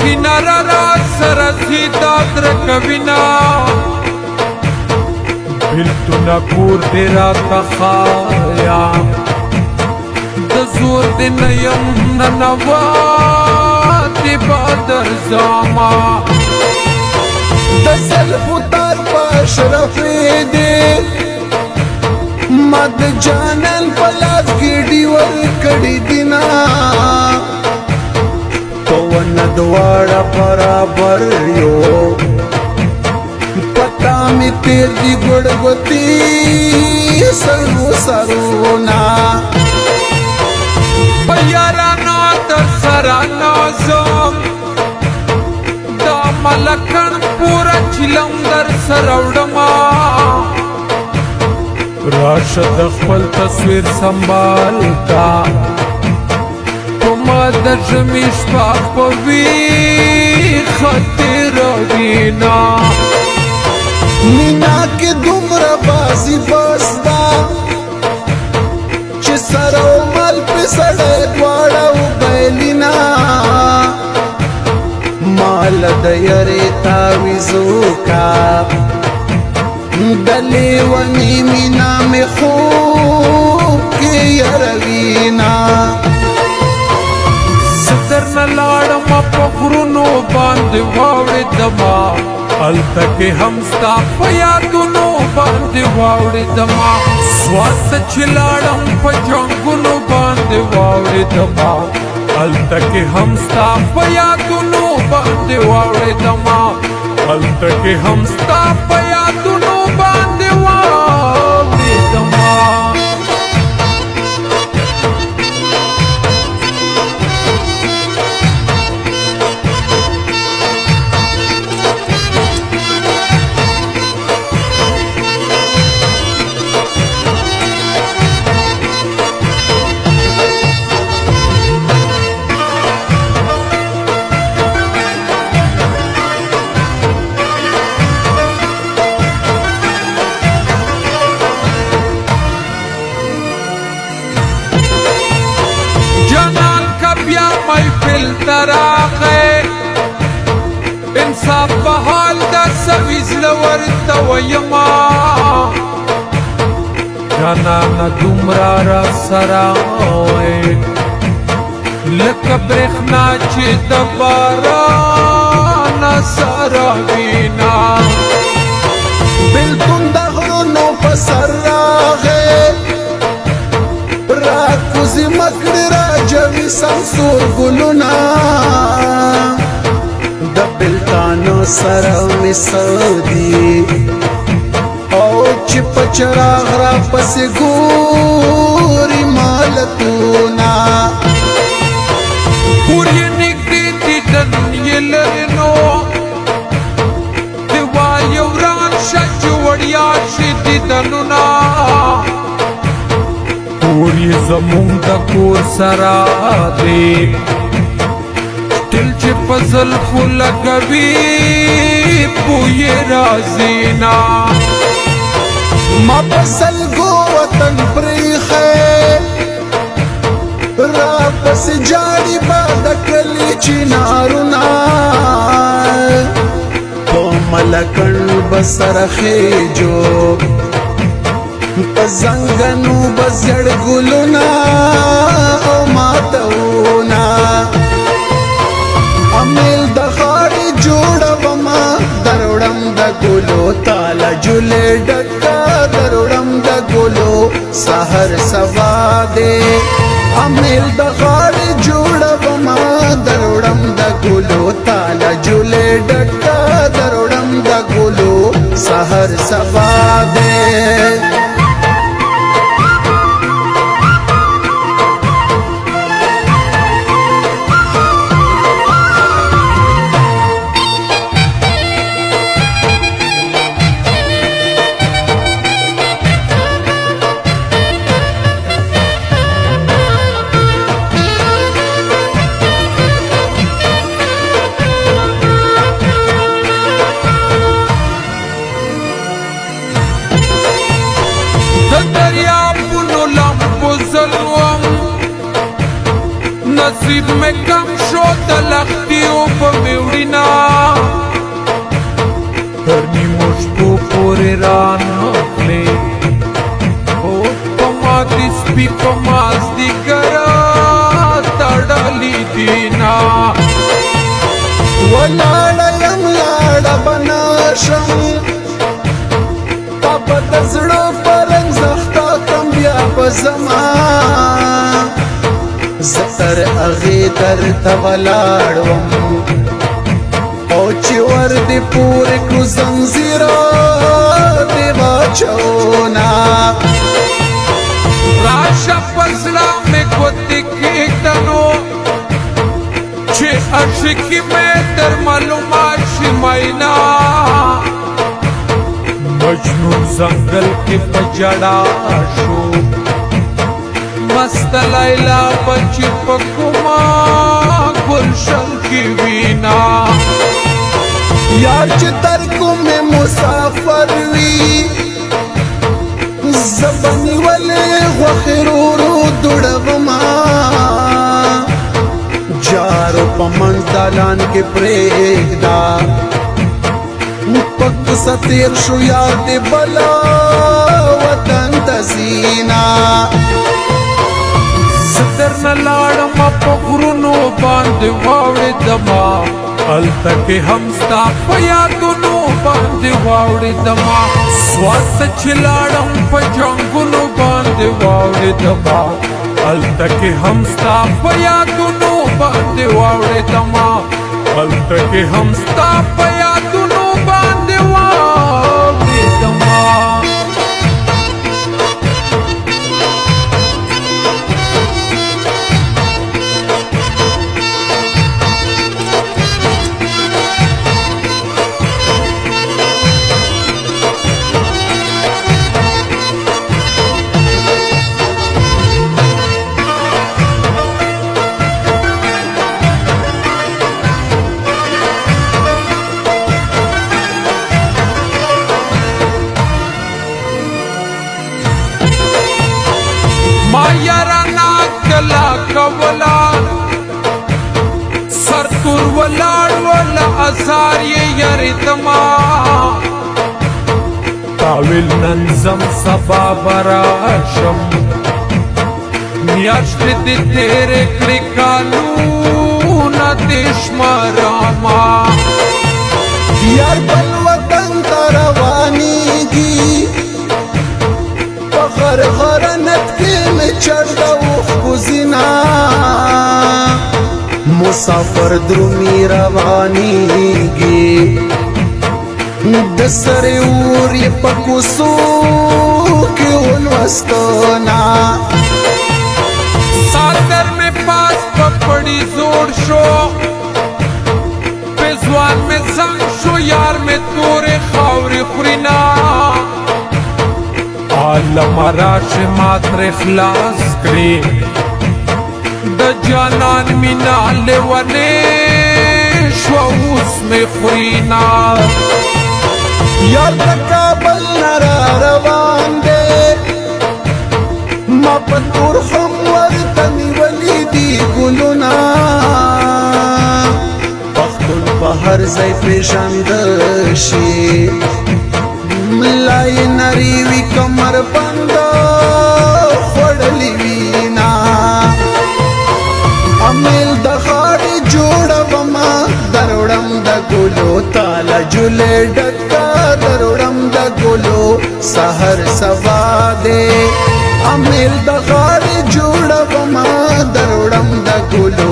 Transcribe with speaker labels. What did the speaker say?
Speaker 1: مینه را سره ځي دا درکوینه بیلتونه کور دې راته ښایه د زور دې نه یم ننواتې به درځمه
Speaker 2: د زلفو تار په اشرفې دې ما د جانان په لاس ګېډې ورکړې دینه په ونه دواړه برابر یو پتا مې تېر دي ګړګوتې سرو سرونا
Speaker 1: په یارانو در سره نازم دا ملکن پوره چیلم در سره وړمه راشه د خپل تصویر سنبال کا په ما د ژمي شپه په ویښه تېروینه
Speaker 2: مینا کې دومره بازي بس ده چې سره او مال په سړی دواړه وبیلینا مال د یارې تعویذ وکړه د لیوني مینا مې خوب کې یاروینه
Speaker 1: زه درنه لاړمه په غرونو باندې واوړېدمه هلته کې هم ستا په یادونو باندې واوړېدمه سوات ته چې لاړم په جنګونو باندې واوړېدمه هلته کې هم ستا په یادونو باندې واوړېدمه هلته کې هم ستا په یادونو باندې واوړېدمه محفل تراغه انصاف په حال د سوي زړه ورته ویما جانانه دومره را سره وې لکه برېښنا چې د باران سره وینا
Speaker 2: بېلتون د غرونو په سر راغې راکوزي مکړې راجوي سمسور ګلونه د بېلتانو سره مې سودي او چې په چراغ راپسې ګوري مالتونه
Speaker 1: کور یې نږدې دیدن یې لرې نو د وایه وران شه چې وړیا شي دیدنونه کور یې زمونږ د کور سره دی تل چې په زلفو لګوي بوی راځي نه
Speaker 2: ما په سلګو وطن پرېښی راپسې جاړي به د کلي چنارونه په ملکڼ به سره خېجو په زنګنو به زیړ ګلونه او ماتونه امیل د غاړې جوړومه دروړم د ګلو تاله جولې ډکه دروړم د ګلو سحر سبا دې امیل د غاړې جوړومه دروړم د ګلو تاله جولې ډکه دروړم د ګلو سحر سبا دې
Speaker 1: नसीब में कम शो د لښتیو په میوړینا تر نیمو شپو پورې رانغلې او په ما دې سپي په مازدیګره تړلي دینا
Speaker 2: ولاړه یم لاړه بنا شم تا په د زړه په رنګ زخته کم بیا به زما زه تر هغې درته ولاړ وم او چې ور دې پورې کړو زنځیره دې واچونا
Speaker 1: راشه په زړه مې ګوتې کښېږده نو چې عاشقي مې در معلومه شي مینا مجنون ځنګل کې په ژړا شو مست لیلا بچی په کومه ګلشن کې وینا
Speaker 2: یار چې تر کومې مسافر وي زه به نیولې غوښې ورو دوړومه جارو په منځ دالان کې پرېږده په کوڅه تېر شو یار دې بلا وطن ته ځینا
Speaker 1: زه درنه لاړمه په غرونو باندې واوړېدمه هلته کې هم ستا په یادونو باندې واوړېدمه سوات چې لاړم په جنګونو باندې واوړېدمه هلته کې هم ستا په یادونو باندې واوړېدمه هلته کې هم ستا په یادونو باندې واوړېدمه ما یارانا کلا کولا سر تور ولاړ ولا ازار یې یریدما تاویل نن زم سبا براشم میاشت دې تیرې کړې کالونه دې شماراما
Speaker 2: یار بل وطن ته روانېږي په غرغرنت کې مې چړده اوښکو زینا مسافر درومي روانېږي د سرې اور یې په کوڅو کې ولوستنا
Speaker 1: ساتر میں پاس پپڑی زور شو پیزوان میں زنگ شو یار میں تورے خاوری خورینا عالم راش ماتر اخلاص کری د جانان مینا لیوانے شو اس میں خورینا
Speaker 2: یار د کابل نه را روان دی ما په تور هم ورته نیولي دي ګلونه پښتون په هر ځای پېژانده شي ملا یې نري وي کمر بنده خوړلې وینا امیل د غاړې جوړومه دروړم د ګلو تاله جولې ډکه دروړم د ګلو سحر سبا دې امیل د غاړې جوړومه دروړم د ګلو